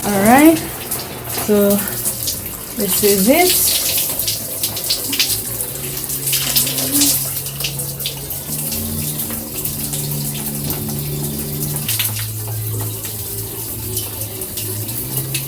All right, so this is it.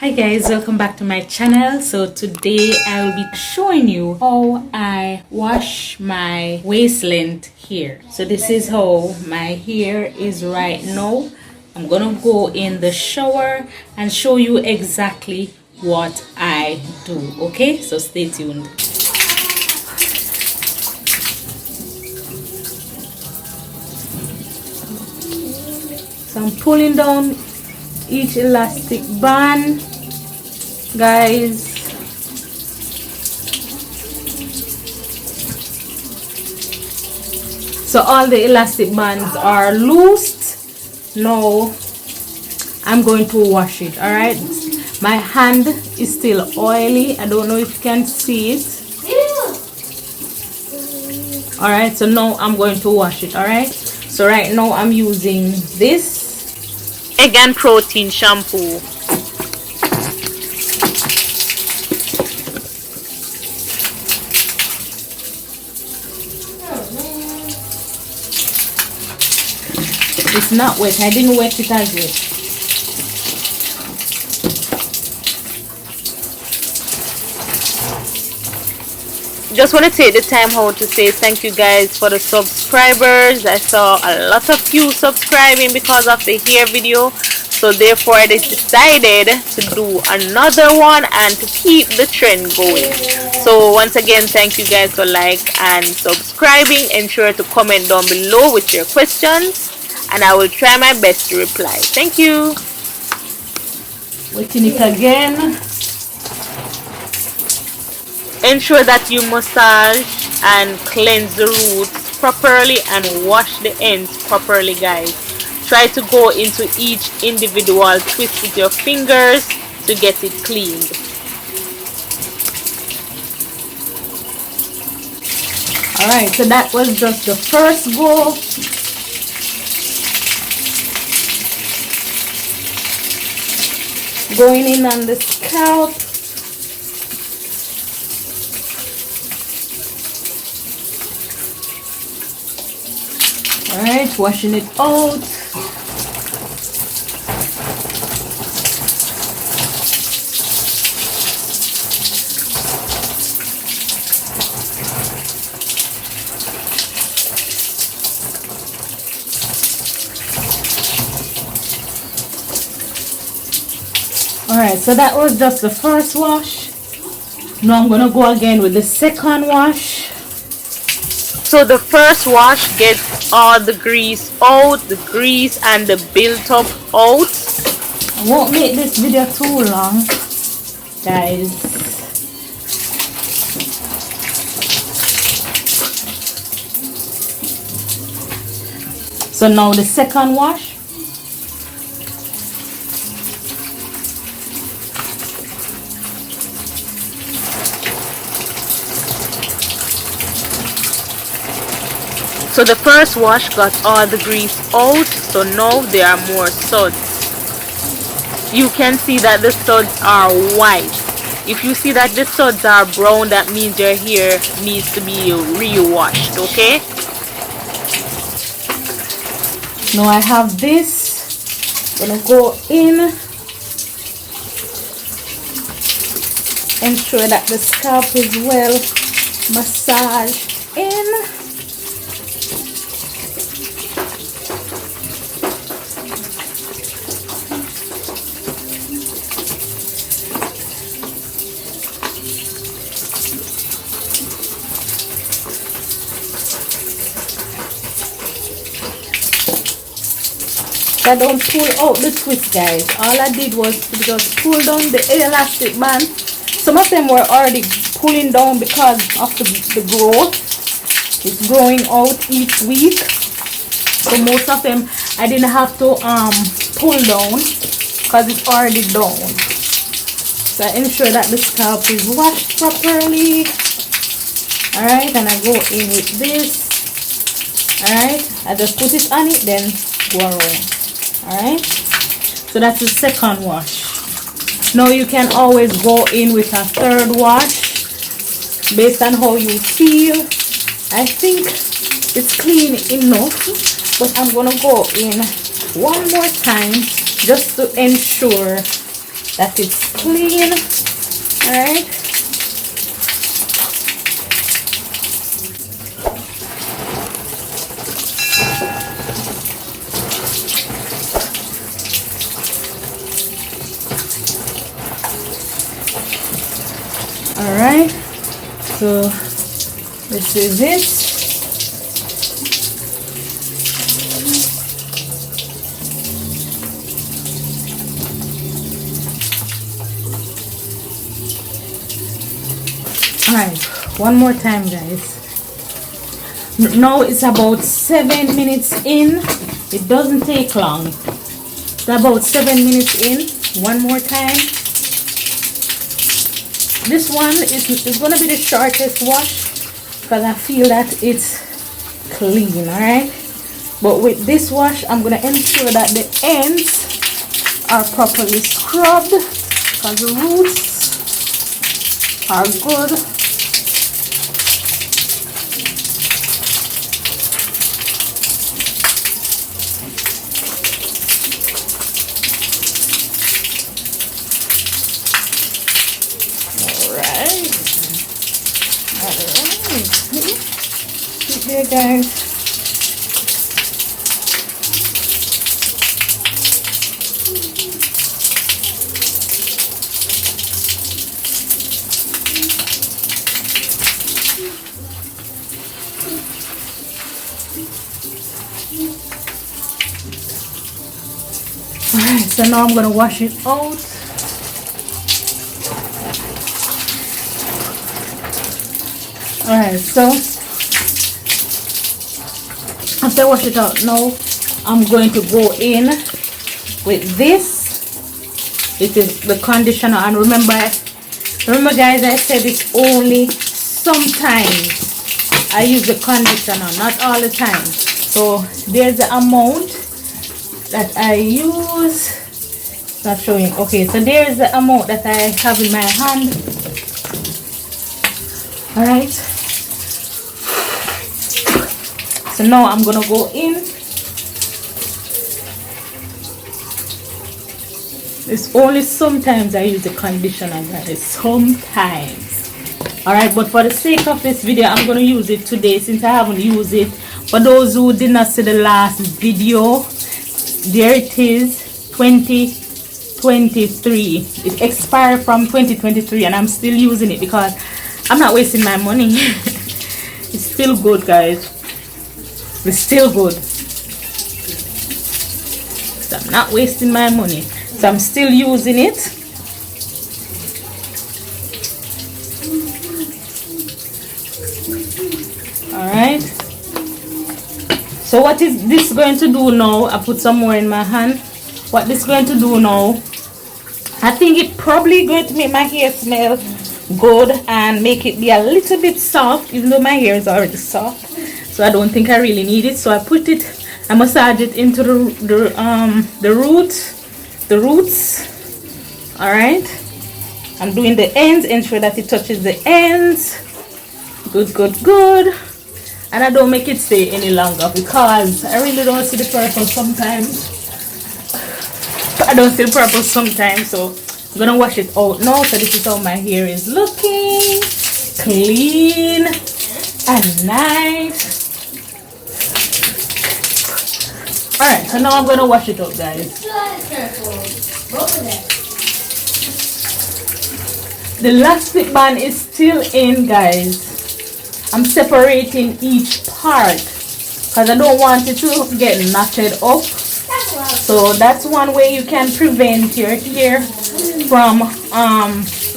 Hi guys, welcome back to my channel. So today I will be showing you how I wash my waist length hair. So this is how my hair is right now. I'm gonna go in the shower and show you exactly what I do. Okay, so stay tuned. So I'm pulling down each elastic band, guys. So all the elastic bands are loosed. Now I'm going to wash it. All right, my hand is still oily. I don't know if you can see it. All right, so now I'm going to wash it. All right, so right now I'm using this egg and protein shampoo. It's not wet. I didn't wet it as yet. Just want to take the time out to say thank you guys for the subscribers. I saw a lot of you subscribing because of the hair video, so therefore I decided to do another one and to keep the trend going. So once again, thank you guys for like and subscribing. Ensure to comment down below with your questions and I will try my best to reply. Thank you. Wetting it again. Ensure that you massage and cleanse the roots properly and wash the ends properly, guys. Try to go into each individual twist with your fingers to get it cleaned. Alright, so that was just the first go. Going in on the scalp. Alright, washing it out. Alright, so that was just the first wash. Now I'm gonna go again with the second wash. So the first wash gets all the grease out, the grease and the built up out. I won't make this video too long, guys. So now the second wash. So the first wash got all the grease out, so now there are more suds. You can see that the suds are white. If you see that the suds are brown, that means your hair needs to be re-washed, okay? Now I have this. I'm gonna go in. Ensure that the scalp is well massaged in. I don't pull out the twist, guys. All I did was to just pull down the elastic band. Some of them were already pulling down because of the growth. It's growing out each week. So most of them I didn't have to pull down because it's already down. So I ensure that the scalp is washed properly. Alright, and I go in with this. Alright, I just put it on it, then go around. Alright, so that's the second wash. Now you can always go in with a third wash based on how you feel. I think it's clean enough, but I'm gonna go in one more time just to ensure that it's clean. All right. All right, so this is it. All right, one more time, guys. Now it's about 7 minutes in. It doesn't take long. It's about 7 minutes in. One more time. This one is going to be the shortest wash because I feel that it's clean. All right, but with this wash I'm going to ensure that the ends are properly scrubbed because the roots are good. Here, guys. Alright, so now I'm gonna wash it out. Alright, so after I wash it out now, I'm going to go in with this. It is the conditioner, and remember guys, I said it's only sometimes I use the conditioner, not all the time. So there's the amount that I use. It's not showing. Okay, so there's the amount that I have in my hand. All right, so now I'm gonna go in. It's only sometimes I use the conditioner, guys. Sometimes. Alright, but for the sake of this video, I'm gonna use it today since I haven't used it. For those who did not see the last video, there it is, 2023. It expired from 2023 and I'm still using it because I'm not wasting my money. It's still good, guys. It's still good. So I'm not wasting my money. So I'm still using it. Alright. So what is this going to do now? I put some more in my hand. What this is going to do now, I think it probably going to make my hair smell good and make it be a little bit soft, even though my hair is already soft. So I don't think I really need it. So I put it, I massage it into the roots. All right, I'm doing the ends, ensure that it touches the ends. Good. And I don't make it stay any longer because I really don't see the purpose sometimes. I don't see the purpose sometimes, so I'm gonna wash it out now. So this is how my hair is looking, clean and nice. Alright, so now I'm gonna wash it out, guys. The elastic band is still in, guys. I'm separating each part because I don't want it to get knotted up. So that's one way you can prevent your hair from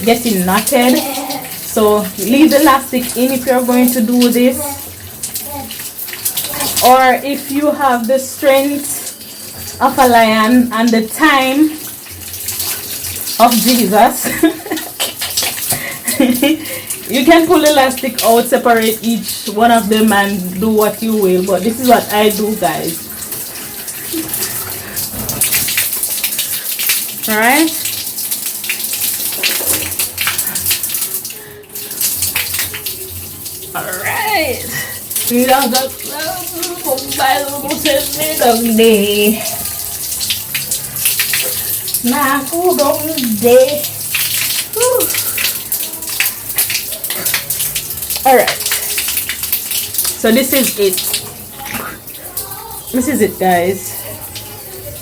getting knotted. So leave the elastic in if you're going to do this, or if you have the strength of a lion and the time of Jesus. You can pull the elastic out, separate each one of them and do what you will, but this is what I do, guys. Alright, Alright. We don't got day. Naku dong day. Alright. So this is it. This is it, guys.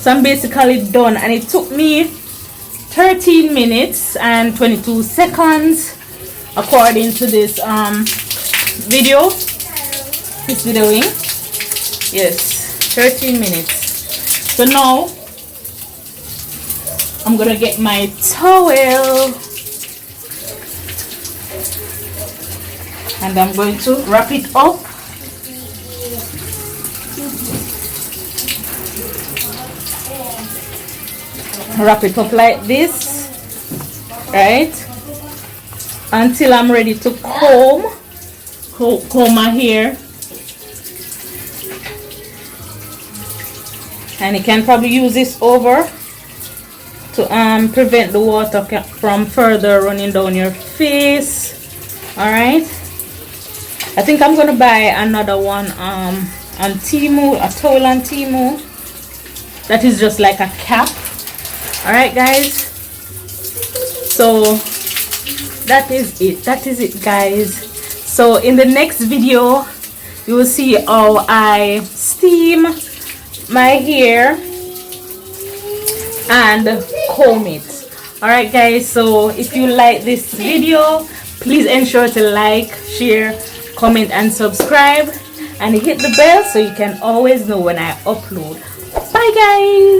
So I'm basically done, and it took me 13 minutes and 22 seconds according to this video. This videoing. Yes, 13 minutes. So now I'm gonna get my towel and I'm going to wrap it up. Wrap it up like this, right, until I'm ready to comb my hair. And you can probably use this over to prevent the water from further running down your face. All right, I think I'm gonna buy another one on Temu, a towel on Temu that is just like a cap. All right, guys, so that is it, guys. So in the next video you will see how I steam my hair and comb it. All right, guys, so if you like this video, please ensure to like, share, comment and subscribe, and hit the bell so you can always know when I upload. Bye, guys.